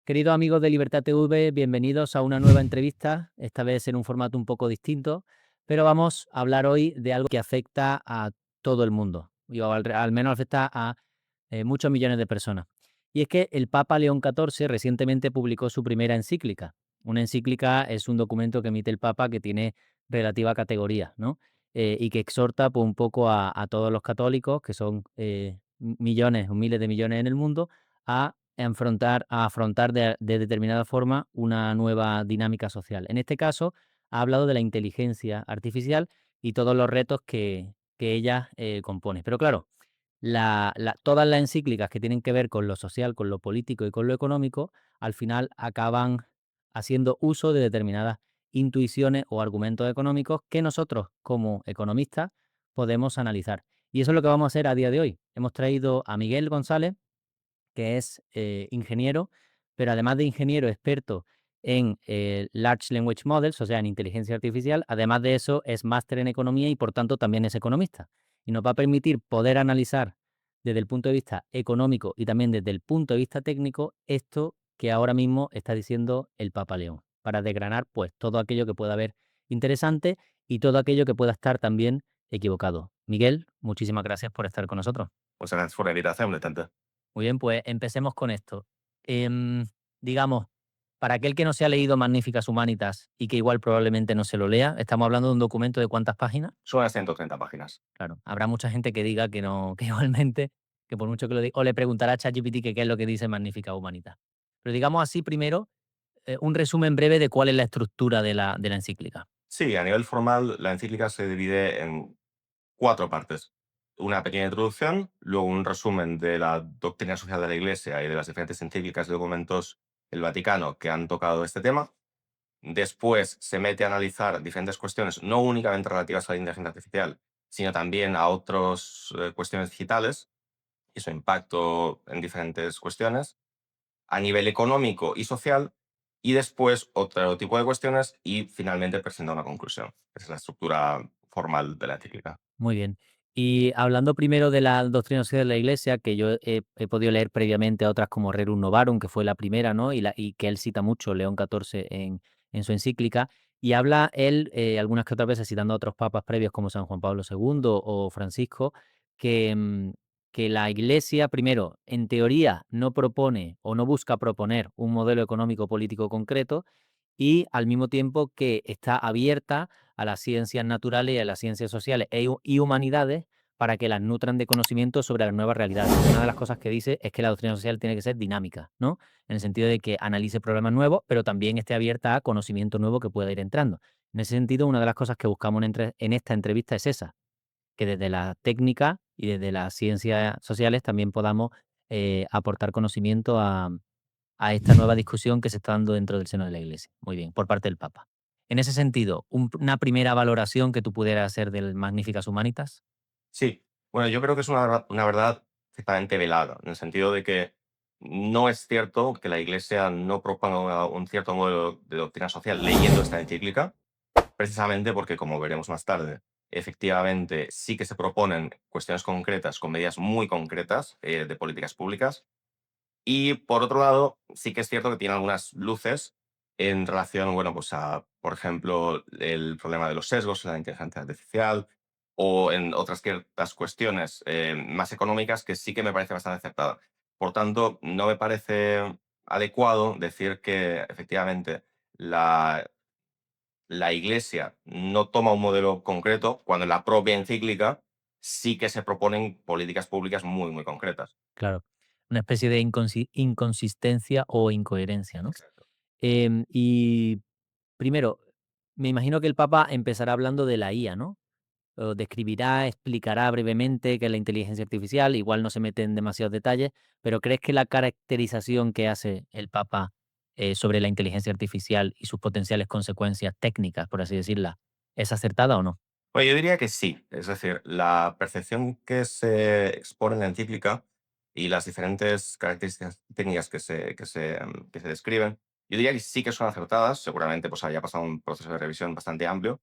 Queridos amigos de Libertad TV, bienvenidos a una nueva entrevista, esta vez en un formato un poco distinto, pero vamos a hablar hoy de algo que afecta a todo el mundo, y al menos afecta a muchos millones de personas. Y es que el Papa León XIV recientemente publicó su primera encíclica. Una encíclica es un documento que emite el Papa que tiene relativa categoría, ¿no? Y que exhorta pues, un poco a todos los católicos, que son millones o miles de millones en el mundo, a afrontar de determinada forma una nueva dinámica social. En este caso, ha hablado de la inteligencia artificial y todos los retos que ella compone. Pero claro, todas las encíclicas que tienen que ver con lo social, con lo político y con lo económico, al final acaban haciendo uso de determinadas intuiciones o argumentos económicos que nosotros, como economistas, podemos analizar. Y eso es lo que vamos a hacer a día de hoy. Hemos traído a Miguel González, que es ingeniero, pero además de ingeniero experto en Large Language Models, o sea, en inteligencia artificial, además de eso es máster en economía y por tanto también es economista. Y nos va a permitir poder analizar desde el punto de vista económico y también desde el punto de vista técnico esto que ahora mismo está diciendo el Papa León, para desgranar pues todo aquello que pueda haber interesante y todo aquello que pueda estar también equivocado. Miguel, muchísimas gracias por estar con nosotros. Muchas gracias por la invitación, Detente. Muy bien, pues empecemos con esto. Digamos, para aquel que no se ha leído Magníficas Humanitas y que igual probablemente no se lo lea, estamos hablando de un documento de ¿cuántas páginas? Son unas 130 páginas. Claro, habrá mucha gente que diga que no, que igualmente, que por mucho que lo diga, o le preguntará a ChatGPT que qué es lo que dice Magníficas Humanitas. Pero digamos así primero, un resumen breve de cuál es la estructura de la encíclica. Sí, a nivel formal, la encíclica se divide en cuatro partes. Una pequeña introducción, luego un resumen de la doctrina social de la Iglesia y de las diferentes encíclicas y documentos del Vaticano que han tocado este tema. Después se mete a analizar diferentes cuestiones, no únicamente relativas a la inteligencia artificial, sino también a otras cuestiones digitales y su impacto en diferentes cuestiones a nivel económico y social, y después otro tipo de cuestiones y finalmente presenta una conclusión. Esa es la estructura formal de la encíclica. Muy bien. Y hablando primero de la doctrina social de la Iglesia, que yo he podido leer previamente a otras como Rerum Novarum, que fue la primera, ¿no? Y que él cita mucho, León XIV, en su encíclica, y habla él algunas que otras veces citando a otros papas previos como San Juan Pablo II o Francisco, que, que la Iglesia, primero, en teoría, no propone o no busca proponer un modelo económico político concreto, y al mismo tiempo que está abierta a las ciencias naturales y a las ciencias sociales y humanidades para que las nutran de conocimiento sobre las nuevas realidades. Una de las cosas que dice es que la doctrina social tiene que ser dinámica, ¿no? En el sentido de que analice problemas nuevos, pero también esté abierta a conocimiento nuevo que pueda ir entrando. En ese sentido, una de las cosas que buscamos en esta entrevista es esa, que desde la técnica y desde las ciencias sociales también podamos aportar conocimiento a esta nueva discusión que se está dando dentro del seno de la Iglesia. Muy bien, por parte del Papa. En ese sentido, una primera valoración que tú pudieras hacer del Magnificas Humanitas. Sí, bueno, yo creo que es una verdad ciertamente velada, en el sentido de que no es cierto que la Iglesia no proponga un cierto modelo de doctrina social leyendo esta encíclica, precisamente porque, como veremos más tarde, efectivamente sí que se proponen cuestiones concretas con medidas muy concretas de políticas públicas. Y por otro lado, sí que es cierto que tiene algunas luces en relación, bueno, pues a, por ejemplo, el problema de los sesgos en la inteligencia artificial o en otras ciertas cuestiones más económicas que sí que me parece bastante aceptada. Por tanto, no me parece adecuado decir que efectivamente la, la Iglesia no toma un modelo concreto cuando en la propia encíclica sí que se proponen políticas públicas muy, muy concretas. Claro, una especie de inconsistencia o incoherencia, ¿no? Exacto. Y primero, me imagino que el Papa empezará hablando de la IA, ¿no? O describirá, explicará brevemente qué es la inteligencia artificial, igual no se mete en demasiados detalles, pero ¿crees que la caracterización que hace el Papa sobre la inteligencia artificial y sus potenciales consecuencias técnicas, por así decirla, es acertada o no? Pues yo diría que sí. Es decir, la percepción que se expone en la encíclica y las diferentes características técnicas que se describen, yo diría que sí que son acertadas. Seguramente pues haya pasado un proceso de revisión bastante amplio.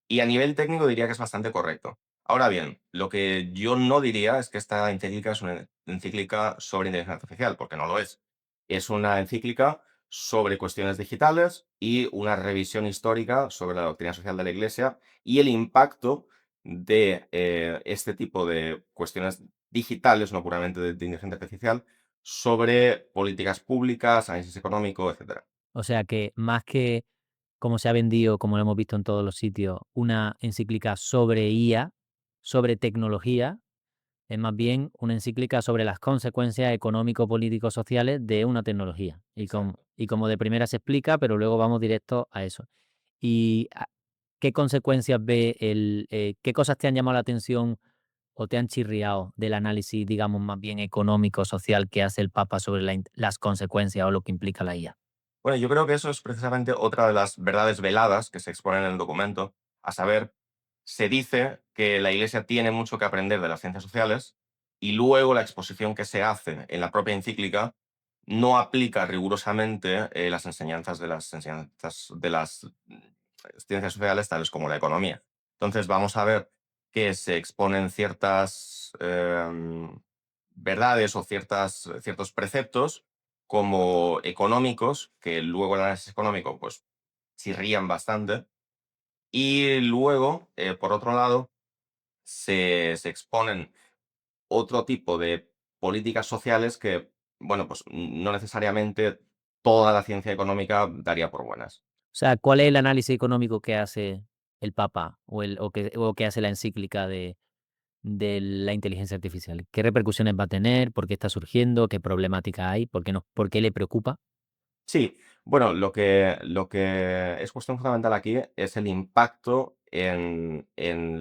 Y a nivel técnico diría que es bastante correcto. Ahora bien, lo que yo no diría es que esta encíclica es una encíclica sobre inteligencia artificial, porque no lo es. Es una encíclica sobre cuestiones digitales y una revisión histórica sobre la doctrina social de la Iglesia y el impacto de este tipo de cuestiones digitales, no puramente de inteligencia artificial, sobre políticas públicas, análisis económico, etcétera. O sea que más que como se ha vendido, como lo hemos visto en todos los sitios, una encíclica sobre IA, sobre tecnología, es más bien una encíclica sobre las consecuencias económico-político-sociales de una tecnología. Exacto. Y como de primera se explica, pero luego vamos directo a eso. ¿Y qué consecuencias qué cosas te han llamado la atención o te han chirriado del análisis, digamos, más bien económico-social que hace el Papa sobre las consecuencias o lo que implica la IA? Bueno, yo creo que eso es precisamente otra de las verdades veladas que se exponen en el documento, a saber, se dice que la Iglesia tiene mucho que aprender de las ciencias sociales y luego la exposición que se hace en la propia encíclica no aplica rigurosamente las enseñanzas de las ciencias sociales, tales como la economía. Entonces vamos a ver que se exponen ciertas verdades o ciertos preceptos como económicos, que luego el análisis económico pues chirrían bastante. Y luego, por otro lado, se exponen otro tipo de políticas sociales que, bueno, pues no necesariamente toda la ciencia económica daría por buenas. O sea, ¿cuál es el análisis económico que hace el Papa o que hace la encíclica de la inteligencia artificial? ¿Qué repercusiones va a tener? ¿Por qué está surgiendo? ¿Qué problemática hay? ¿Por qué no? ¿Por qué le preocupa? Sí, bueno, lo que es cuestión fundamental aquí es el impacto en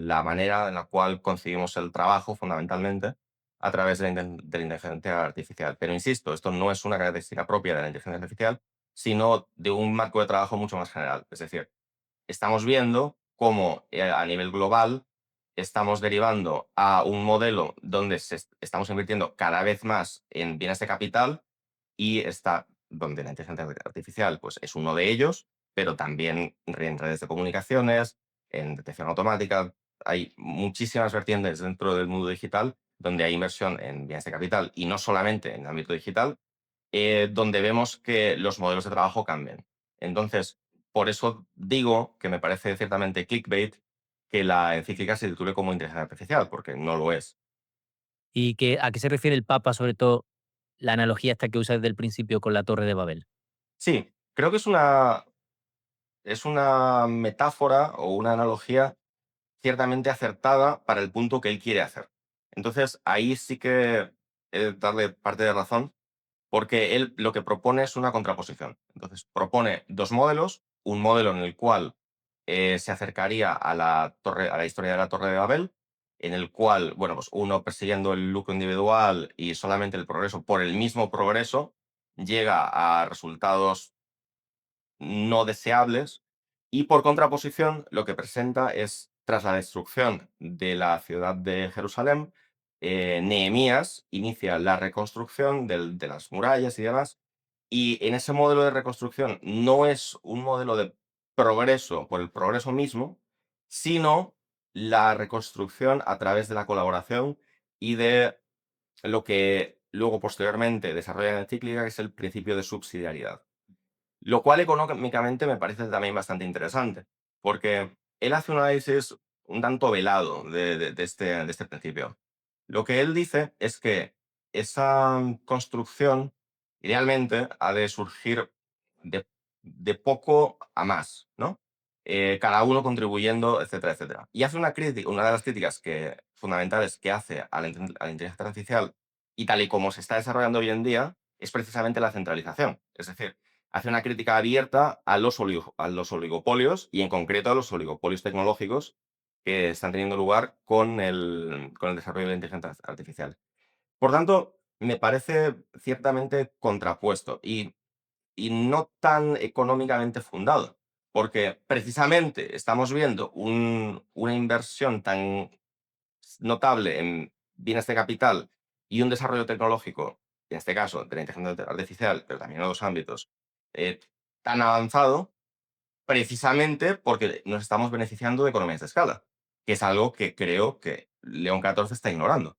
la manera en la cual concebimos el trabajo, fundamentalmente, a través de la inteligencia artificial. Pero insisto, esto no es una característica propia de la inteligencia artificial, sino de un marco de trabajo mucho más general. Es decir, estamos viendo cómo a nivel global estamos derivando a un modelo donde estamos invirtiendo cada vez más en bienes de capital y está donde la inteligencia artificial pues, es uno de ellos, pero también en redes de comunicaciones, en detección automática. Hay muchísimas vertientes dentro del mundo digital donde hay inversión en bienes de capital y no solamente en el ámbito digital, donde vemos que los modelos de trabajo cambian. Entonces, por eso digo que me parece ciertamente clickbait que la encíclica se titule como inteligencia artificial, porque no lo es. ¿Y a qué se refiere el Papa, sobre todo la analogía esta que usa desde el principio con la Torre de Babel? Sí, creo que es una metáfora o una analogía ciertamente acertada para el punto que él quiere hacer. Entonces, ahí sí que he de darle parte de razón, porque él lo que propone es una contraposición. Entonces, propone 2 modelos, un modelo en el cual, se acercaría a la historia de la Torre de Babel, en el cual, bueno, pues uno persiguiendo el lucro individual y solamente el progreso por el mismo progreso, llega a resultados no deseables, y por contraposición lo que presenta es, tras la destrucción de la ciudad de Jerusalén, Nehemías inicia la reconstrucción de las murallas y demás, y en ese modelo de reconstrucción no es un modelo de progreso por el progreso mismo, sino la reconstrucción a través de la colaboración y de lo que luego posteriormente desarrolla en la encíclica, que es el principio de subsidiariedad. Lo cual económicamente me parece también bastante interesante, porque él hace un análisis un tanto velado de este principio. Lo que él dice es que esa construcción idealmente ha de surgir de poco a más, ¿no? Cada uno contribuyendo, etcétera, etcétera. Y hace una de las críticas fundamentales que hace a la inteligencia artificial y tal y como se está desarrollando hoy en día es precisamente la centralización. Es decir, hace una crítica abierta a los oligopolios y en concreto a los oligopolios tecnológicos que están teniendo lugar con el desarrollo de la inteligencia artificial. Por tanto, me parece ciertamente contrapuesto y no tan económicamente fundado, porque precisamente estamos viendo una inversión tan notable en bienes de capital y un desarrollo tecnológico, en este caso de la inteligencia artificial, pero también en otros ámbitos, eh, tan avanzado, precisamente porque nos estamos beneficiando de economías de escala, que es algo que creo que León XIV está ignorando.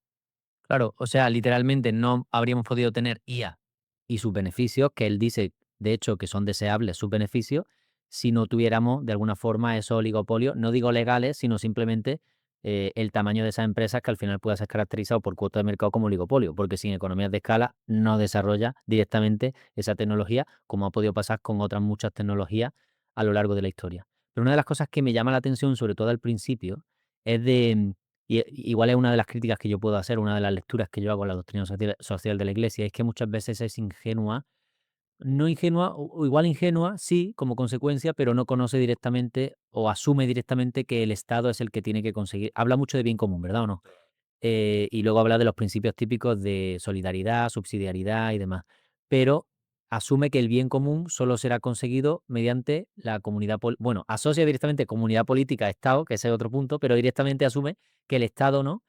Claro, o sea, literalmente no habríamos podido tener IA y sus beneficios, que él dice de hecho, que son deseables sus beneficios, si no tuviéramos de alguna forma esos oligopolios, no digo legales, sino simplemente el tamaño de esas empresas que al final pueda ser caracterizado por cuota de mercado como oligopolio, porque sin economías de escala no desarrolla directamente esa tecnología, como ha podido pasar con otras muchas tecnologías a lo largo de la historia. Pero una de las cosas que me llama la atención, sobre todo al principio, es igual es una de las críticas que yo puedo hacer, una de las lecturas que yo hago a la doctrina social de la Iglesia, es que muchas veces es ingenua, no ingenua, o igual ingenua, sí, como consecuencia, pero no conoce directamente o asume directamente que el Estado es el que tiene que conseguir. Habla mucho de bien común, ¿verdad o no? Y luego habla de los principios típicos de solidaridad, subsidiariedad y demás. Pero asume que el bien común solo será conseguido mediante la comunidad, bueno, asocia directamente comunidad política a Estado, que ese es otro punto, pero directamente asume que el Estado no.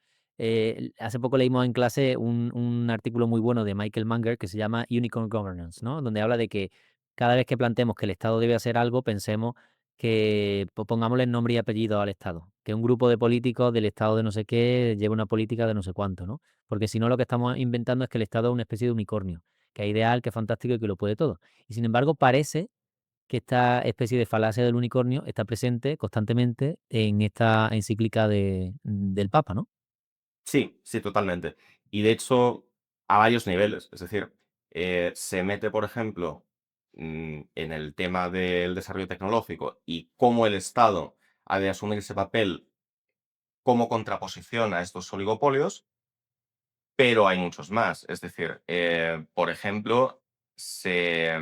Hace poco leímos en clase un artículo muy bueno de Michael Munger que se llama Unicorn Governance, ¿no? Donde habla de que cada vez que planteemos que el Estado debe hacer algo, pensemos que pongámosle nombre y apellido al Estado, que un grupo de políticos del Estado de no sé qué lleve una política de no sé cuánto, ¿no? Porque si no, lo que estamos inventando es que el Estado es una especie de unicornio, que es ideal, que es fantástico y que lo puede todo. Y sin embargo, parece que esta especie de falacia del unicornio está presente constantemente en esta encíclica del Papa, ¿no? Sí, sí, totalmente. Y de hecho, a varios niveles. Es decir, se mete, por ejemplo, en el tema del desarrollo tecnológico y cómo el Estado ha de asumir ese papel como contraposición a estos oligopolios, pero hay muchos más. Es decir, por ejemplo, se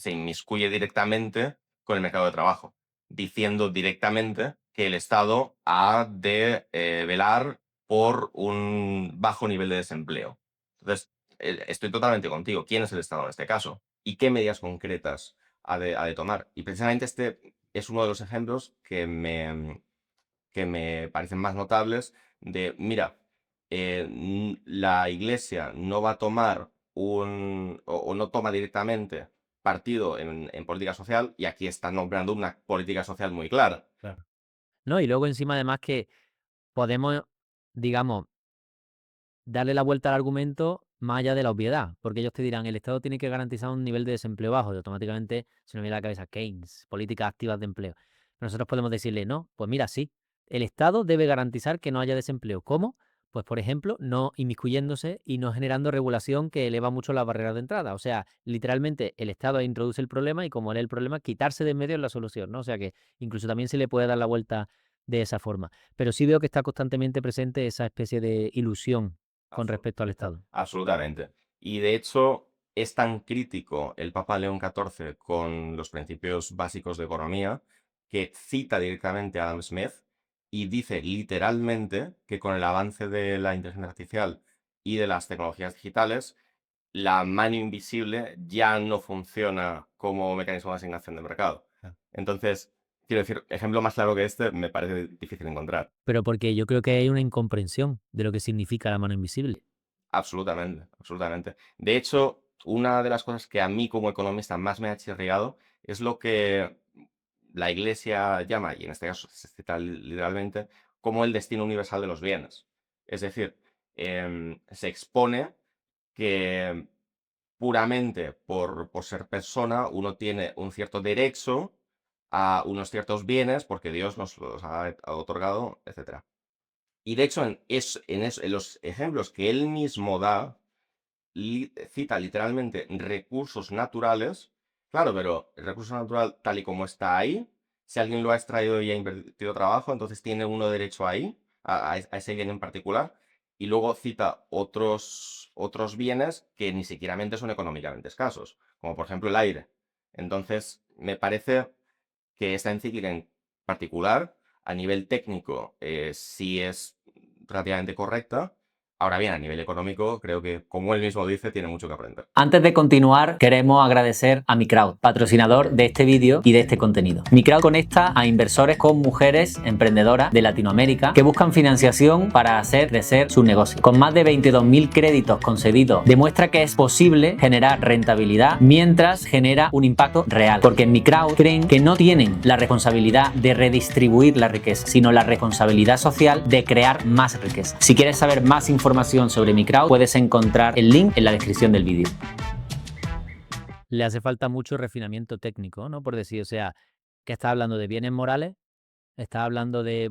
inmiscuye directamente con el mercado de trabajo, diciendo directamente que el Estado ha de velar por un bajo nivel de desempleo. Entonces, estoy totalmente contigo. ¿Quién es el Estado en este caso? ¿Y qué medidas concretas ha de tomar? Y precisamente este es uno de los ejemplos que me parecen más notables de, mira, la Iglesia no va a tomar o no toma directamente partido en política social y aquí está nombrando una política social muy clara. Claro. No, y luego encima además que podemos, digamos, darle la vuelta al argumento más allá de la obviedad, porque ellos te dirán, el Estado tiene que garantizar un nivel de desempleo bajo, y automáticamente se nos viene a la cabeza Keynes, políticas activas de empleo. Pero nosotros podemos decirle, no, pues mira, sí, el Estado debe garantizar que no haya desempleo. ¿Cómo? Pues, por ejemplo, no inmiscuyéndose y no generando regulación que eleva mucho las barreras de entrada. O sea, literalmente el Estado introduce el problema y como él es el problema, quitarse de en medio es la solución, ¿no? O sea que incluso también se le puede dar la vuelta de esa forma. Pero sí veo que está constantemente presente esa especie de ilusión con respecto al Estado. Absolutamente. Y de hecho, es tan crítico el Papa León XIV con los principios básicos de economía que cita directamente a Adam Smith y dice literalmente que con el avance de la inteligencia artificial y de las tecnologías digitales, la mano invisible ya no funciona como mecanismo de asignación de mercado. Ah. Entonces, quiero decir, ejemplo más claro que este me parece difícil encontrar. Pero porque yo creo que hay una incomprensión de lo que significa la mano invisible. Absolutamente, absolutamente. De hecho, una de las cosas que a mí como economista más me ha chirriado es lo que la Iglesia llama, y en este caso se cita literalmente, como el destino universal de los bienes. Es decir, se expone que puramente por ser persona uno tiene un cierto derecho a unos ciertos bienes porque Dios nos los ha otorgado, etcétera. Y de hecho, en los ejemplos que él mismo da, cita literalmente recursos naturales. Claro, pero el recurso natural tal y como está ahí, si alguien lo ha extraído y ha invertido trabajo, entonces tiene uno derecho ahí, a ese bien en particular. Y luego cita otros bienes que ni siquiera son económicamente escasos, como por ejemplo el aire. Entonces, me parece que esta encíclica en particular, a nivel técnico, sí es relativamente correcta. Ahora bien, a nivel económico, creo que, como él mismo dice, tiene mucho que aprender. Antes de continuar, queremos agradecer a Microwd, patrocinador de este vídeo y de este contenido. Microwd conecta a inversores con mujeres emprendedoras de Latinoamérica que buscan financiación para hacer crecer su negocio. Con más de 22.000 créditos concedidos, demuestra que es posible generar rentabilidad mientras genera un impacto real. Porque en Microwd creen que no tienen la responsabilidad de redistribuir la riqueza, sino la responsabilidad social de crear más riqueza. Si quieres saber más información sobre Microwd, puedes encontrar el link en la descripción del vídeo. le hace falta mucho refinamiento técnico, ¿no? Por decir, o sea, ¿qué estás hablando de bienes morales? ¿Estás hablando de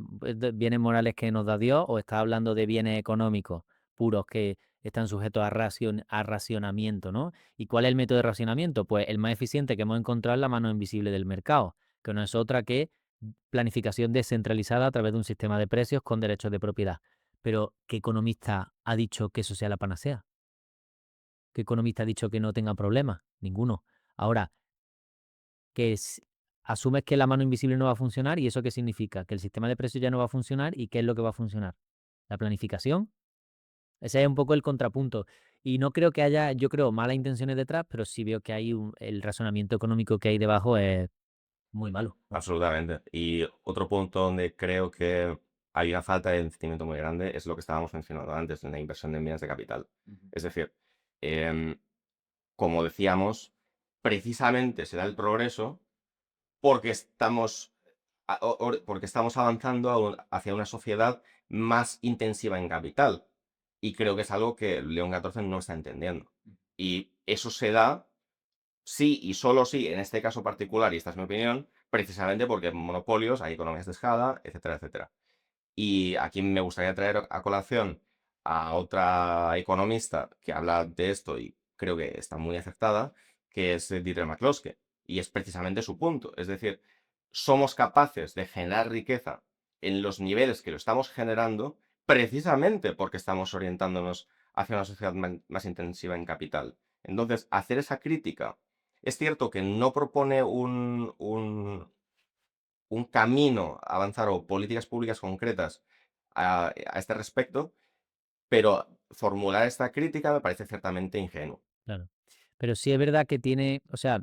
bienes morales que nos da Dios o estás hablando de bienes económicos puros que están sujetos a racionamiento, ¿no? ¿Y cuál es el método de racionamiento? Pues el más eficiente que hemos encontrado es la mano invisible del mercado, que no es otra que planificación descentralizada a través de un sistema de precios con derechos de propiedad. Pero, ¿qué economista ha dicho que eso sea la panacea? ¿Qué economista ha dicho que no tenga problemas? Ninguno. Ahora, que asumes que la mano invisible no va a funcionar, ¿y eso qué significa? Que el sistema de precios ya no va a funcionar, ¿y qué es lo que va a funcionar? La planificación. Ese es un poco el contrapunto. Y no creo que haya, yo creo, malas intenciones detrás, pero sí veo que hay el razonamiento económico que hay debajo es muy malo, ¿no? Absolutamente. Y otro punto donde creo que hay una falta de entendimiento muy grande es lo que estábamos mencionando antes, en la inversión en bienes de capital. Ujú. Es decir, em, como decíamos, precisamente se da el progreso porque estamos, porque estamos avanzando hacia una sociedad más intensiva en capital. Y creo que es algo que León XIV no está entendiendo. Y eso se da sí y solo sí, en este caso particular, y esta es mi opinión, precisamente porque en monopolios hay economías de escala, etcétera, etcétera. Y aquí me gustaría traer a colación a otra economista que habla de esto y creo que está muy acertada, que es Dieter McCloskey. Y es precisamente su punto. Es decir, somos capaces de generar riqueza en los niveles que lo estamos generando precisamente porque estamos orientándonos hacia una sociedad más intensiva en capital. Entonces, hacer esa crítica es cierto que no propone un camino a avanzar o políticas públicas concretas a este respecto, pero formular esta crítica me parece ciertamente ingenuo. Claro. Pero sí es verdad que tiene, o sea,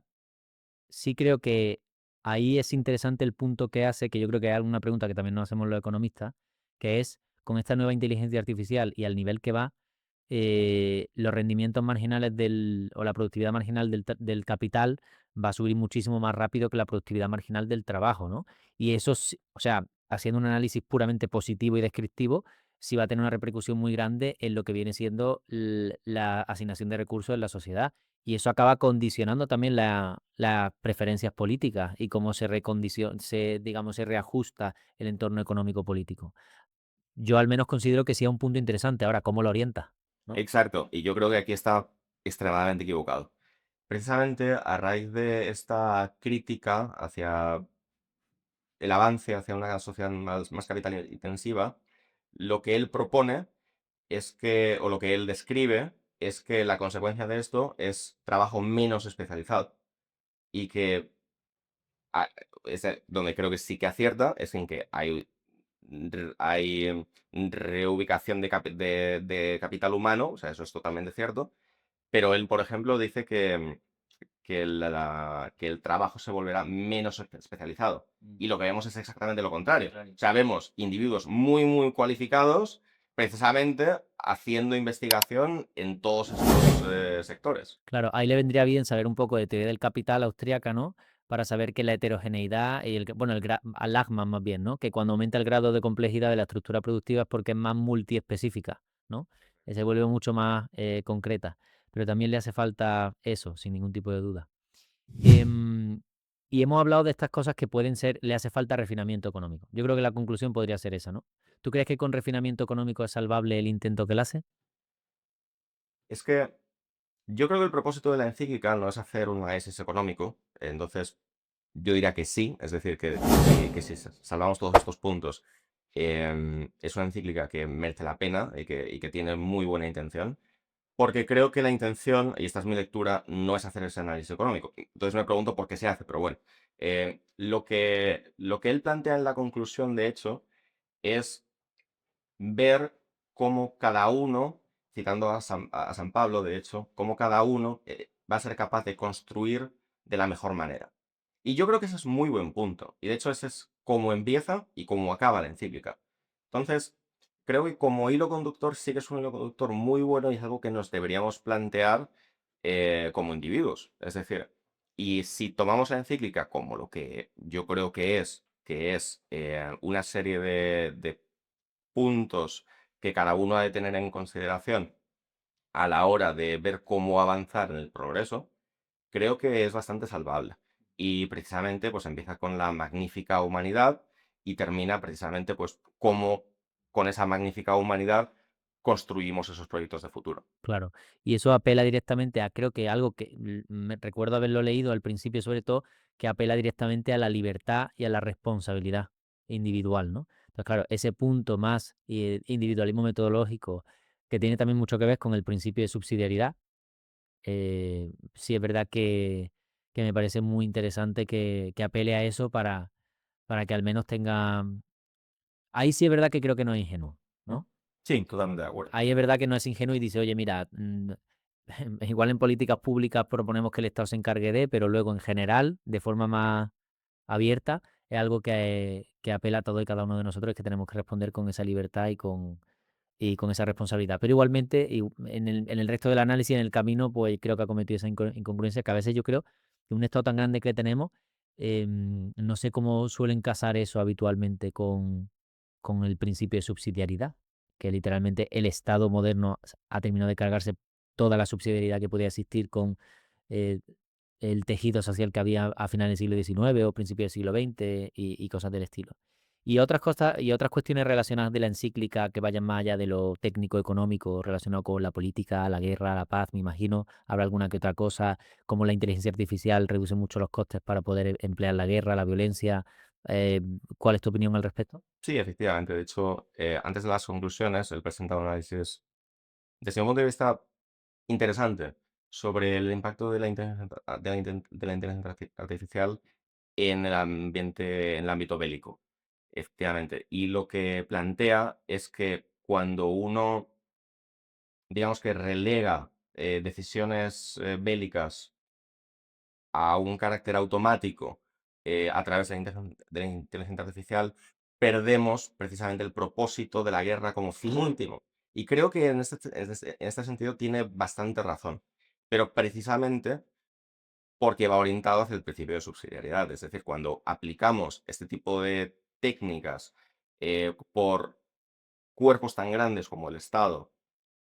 sí creo que ahí es interesante el punto que hace, que yo creo que hay alguna pregunta que también nos hacemos los economistas, que es, con esta nueva inteligencia artificial y al nivel que va, los rendimientos marginales o la productividad marginal del capital va a subir muchísimo más rápido que la productividad marginal del trabajo, ¿no? Y eso, o sea, haciendo un análisis puramente positivo y descriptivo, sí va a tener una repercusión muy grande en lo que viene siendo la asignación de recursos en la sociedad. Y eso acaba condicionando también las preferencias políticas y cómo digamos, se reajusta el entorno económico político. Yo al menos considero que sí es un punto interesante. Ahora, ¿cómo lo orienta? ¿No? Exacto, y yo creo que aquí está extremadamente equivocado. Precisamente a raíz de esta crítica hacia el avance hacia una sociedad más capital intensiva, lo que él propone es que, o lo que él describe, es que la consecuencia de esto es trabajo menos especializado y que ah, donde creo que sí que acierta es en que hay reubicación de capital humano, o sea, eso es totalmente cierto, pero él, por ejemplo, dice que el trabajo se volverá menos especializado. Mm. Y lo que vemos es exactamente lo contrario. Contrario. O sea, vemos individuos muy, muy cualificados precisamente haciendo investigación en todos estos sectores. Claro, ahí le vendría bien saber un poco de teoría del capital austríaca, ¿no? Para saber que la heterogeneidad y bueno, al Lachman más bien, ¿no? Que cuando aumenta el grado de complejidad de la estructura productiva es porque es más multiespecífica, ¿no? Se vuelve mucho más concreta. Pero también le hace falta eso, sin ningún tipo de duda. Em, y hemos hablado de estas cosas que pueden ser, le hace falta refinamiento económico. Yo creo que la conclusión podría ser esa, ¿no? ¿Tú crees que con refinamiento económico es salvable el intento que él hace? Es que yo creo que el propósito de la encíclica no es hacer un análisis económico, entonces yo diría que sí, es decir, que si salvamos todos estos puntos, es una encíclica que merece la pena y que tiene muy buena intención, porque creo que la intención, y esta es mi lectura, no es hacer ese análisis económico. Entonces me pregunto por qué se hace, pero bueno, lo que él plantea en la conclusión, de hecho, es ver cómo cada uno, citando a San Pablo, de hecho, cómo cada uno va a ser capaz de construir de la mejor manera. Y yo creo que ese es muy buen punto. Y de hecho ese es cómo empieza y cómo acaba la encíclica. Entonces, creo que como hilo conductor sí que es un hilo conductor muy bueno y es algo que nos deberíamos plantear como individuos. Es decir, y si tomamos la encíclica como lo que yo creo que es una serie de puntos que cada uno ha de tener en consideración a la hora de ver cómo avanzar en el progreso, creo que es bastante salvable. Y precisamente, pues empieza con la magnífica humanidad y termina precisamente, pues, cómo con esa magnífica humanidad construimos esos proyectos de futuro. Claro. Y eso apela directamente a, creo que algo que me recuerdo haberlo leído al principio, sobre todo, que apela directamente a la libertad y a la responsabilidad individual, ¿no? Entonces, claro, ese punto más individualismo metodológico, que tiene también mucho que ver con el principio de subsidiariedad, sí es verdad que me parece muy interesante que apele a eso para que al menos tenga... Ahí sí es verdad que creo que no es ingenuo, ¿Mm? ¿no? Sí, totalmente de acuerdo. Ahí es verdad que no es ingenuo y dice, oye, mira, igual en políticas públicas proponemos que el Estado se encargue de, pero luego en general, de forma más abierta, es algo que apela a todo y cada uno de nosotros, que tenemos que responder con esa libertad y con esa responsabilidad. Pero igualmente, y en el resto del análisis, en el camino, pues creo que ha cometido esa incongruencia que a veces yo creo que un Estado tan grande que tenemos, no sé cómo suelen casar eso habitualmente con el principio de subsidiariedad, que literalmente el Estado moderno ha terminado de cargarse toda la subsidiariedad que podía existir con eh, el tejido social que había a finales del siglo XIX o principios del siglo XX y cosas del estilo. Y otras cosas y otras cuestiones relacionadas de la encíclica que vayan más allá de lo técnico-económico, relacionado con la política, la guerra, la paz, me imagino. Habrá alguna que otra cosa, como la inteligencia artificial reduce mucho los costes para poder emplear la guerra, la violencia. Eh, ¿Cuál es tu opinión al respecto? Sí, efectivamente. De hecho, antes de las conclusiones, él presenta un análisis, desde un punto de vista interesante, sobre el impacto de la inteligencia artificial en el ambiente, en el ámbito bélico, efectivamente. Y lo que plantea es que cuando uno, digamos que relega decisiones bélicas a un carácter automático a través de la inteligencia artificial, perdemos precisamente el propósito de la guerra como fin último. Y creo que en este sentido tiene bastante razón, pero precisamente porque va orientado hacia el principio de subsidiariedad. Es decir, cuando aplicamos este tipo de técnicas por cuerpos tan grandes como el Estado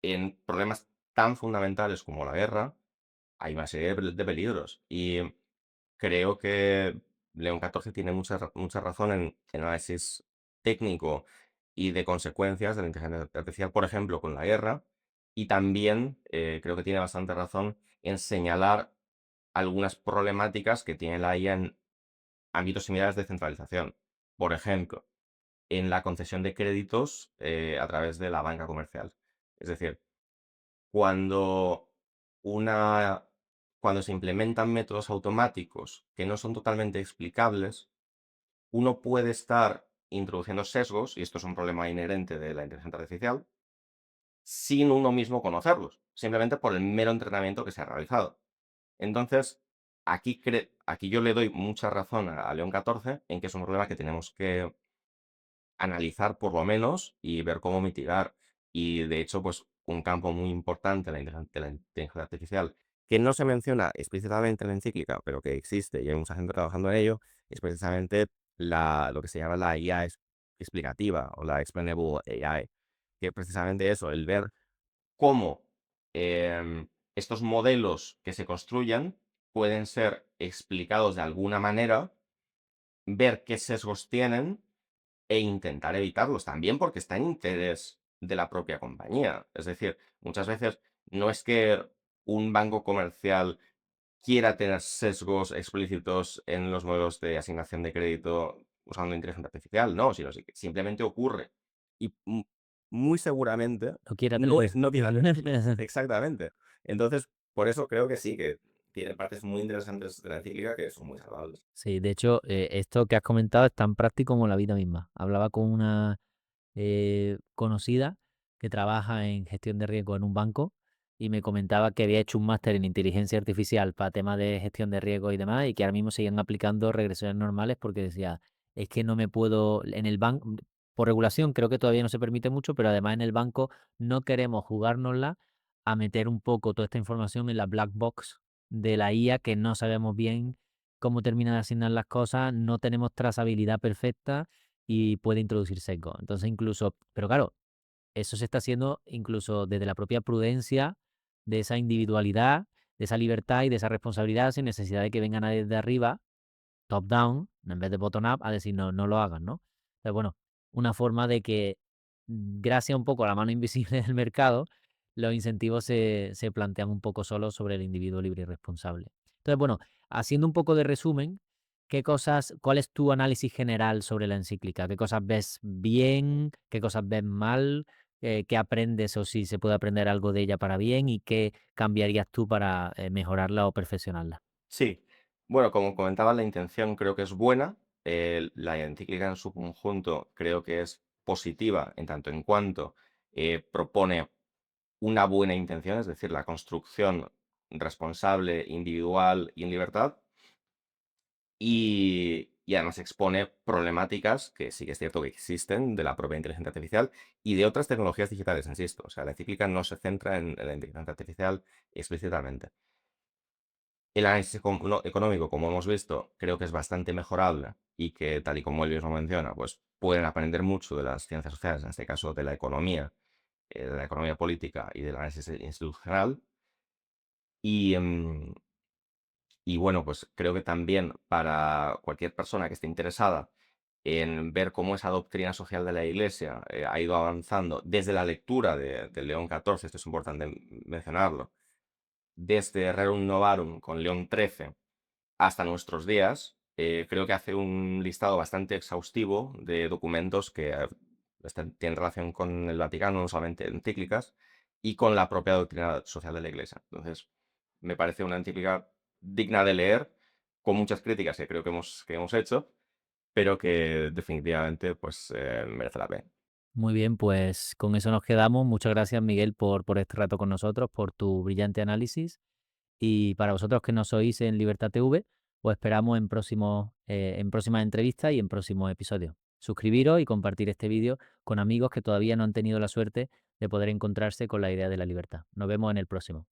en problemas tan fundamentales como la guerra, hay una serie de peligros. Y creo que León XIV tiene mucha razón en el análisis técnico y de consecuencias de la inteligencia artificial, por ejemplo, con la guerra. Y también creo que tiene bastante razón en señalar algunas problemáticas que tiene la IA en ámbitos similares de centralización. Por ejemplo, en la concesión de créditos a través de la banca comercial. Es decir, cuando una cuando se implementan métodos automáticos que no son totalmente explicables, uno puede estar introduciendo sesgos, y esto es un problema inherente de la inteligencia artificial, sin uno mismo conocerlos, simplemente por el mero entrenamiento que se ha realizado. Entonces, aquí yo le doy mucha razón a León XIV en que es un problema que tenemos que analizar por lo menos y ver cómo mitigar. Y de hecho, pues un campo muy importante de la inteligencia artificial, que no se menciona explícitamente en la encíclica, pero que existe y hay mucha gente trabajando en ello, es precisamente lo que se llama la IA explicativa o la explainable AI, que precisamente eso, el ver cómo estos modelos que se construyan pueden ser explicados de alguna manera, ver qué sesgos tienen e intentar evitarlos también, porque está en interés de la propia compañía. Es decir, muchas veces no es que un banco comercial quiera tener sesgos explícitos en los modelos de asignación de crédito usando inteligencia artificial, no, sino que simplemente ocurre. Y muy seguramente No quiera no, tener. no tiene. Exactamente. Entonces, por eso creo que sí, que tiene partes muy interesantes de la encíclica que son muy salvables. Sí, de hecho, esto que has comentado es tan práctico como la vida misma. Hablaba con una conocida que trabaja en gestión de riesgo en un banco y me comentaba que había hecho un máster en inteligencia artificial para temas de gestión de riesgo y demás y que ahora mismo siguen aplicando regresiones normales porque decía, es que no me puedo, en el banco, por regulación creo que todavía no se permite mucho, pero además en el banco no queremos jugárnosla a meter un poco toda esta información en la black box de la IA que no sabemos bien cómo terminan de asignar las cosas, no tenemos trazabilidad perfecta y puede introducir sesgo. Entonces, incluso, pero claro, eso se está haciendo incluso desde la propia prudencia de esa individualidad de esa libertad y de esa responsabilidad sin necesidad de que venga nadie de arriba, top down, en vez de bottom up, a decir no, no lo hagan, ¿no? Entonces, bueno, una forma de que, gracias un poco a la mano invisible del mercado, los incentivos se plantean un poco solos sobre el individuo libre y responsable. Entonces, bueno, haciendo un poco de resumen, ¿cuál es tu análisis general sobre la encíclica? ¿Qué cosas ves bien? ¿Qué cosas ves mal? ¿Qué aprendes o si se puede aprender algo de ella para bien? ¿Y qué cambiarías tú para mejorarla o perfeccionarla? Sí, bueno, como comentaba, la intención creo que es buena. La encíclica en su conjunto creo que es positiva en tanto en cuanto propone una buena intención, es decir, la construcción responsable, individual y en libertad. Y además expone problemáticas que sí que es cierto que existen de la propia inteligencia artificial y de otras tecnologías digitales, insisto. O sea, la encíclica no se centra en la inteligencia artificial explícitamente. El análisis económico, como hemos visto, creo que es bastante mejorable y que, tal y como él mismo menciona, pues pueden aprender mucho de las ciencias sociales, en este caso de la economía política y del análisis institucional. Y, y bueno, pues creo que también para cualquier persona que esté interesada en ver cómo esa doctrina social de la Iglesia ha ido avanzando desde la lectura de León XIV, esto es importante mencionarlo, desde Rerum Novarum con León XIII hasta nuestros días, creo que hace un listado bastante exhaustivo de documentos que tienen relación con el Vaticano, no solamente encíclicas, y con la propia doctrina social de la Iglesia. Entonces, me parece una encíclica digna de leer, con muchas críticas que hemos hecho, pero que definitivamente pues, merece la pena. Muy bien, pues con eso nos quedamos. Muchas gracias, Miguel, por este rato con nosotros, por tu brillante análisis. Y para vosotros que nos oís en Libertad TV, os esperamos en próximas entrevistas y en próximos episodios. Suscribiros y compartir este vídeo con amigos que todavía no han tenido la suerte de poder encontrarse con la idea de la libertad. Nos vemos en el próximo.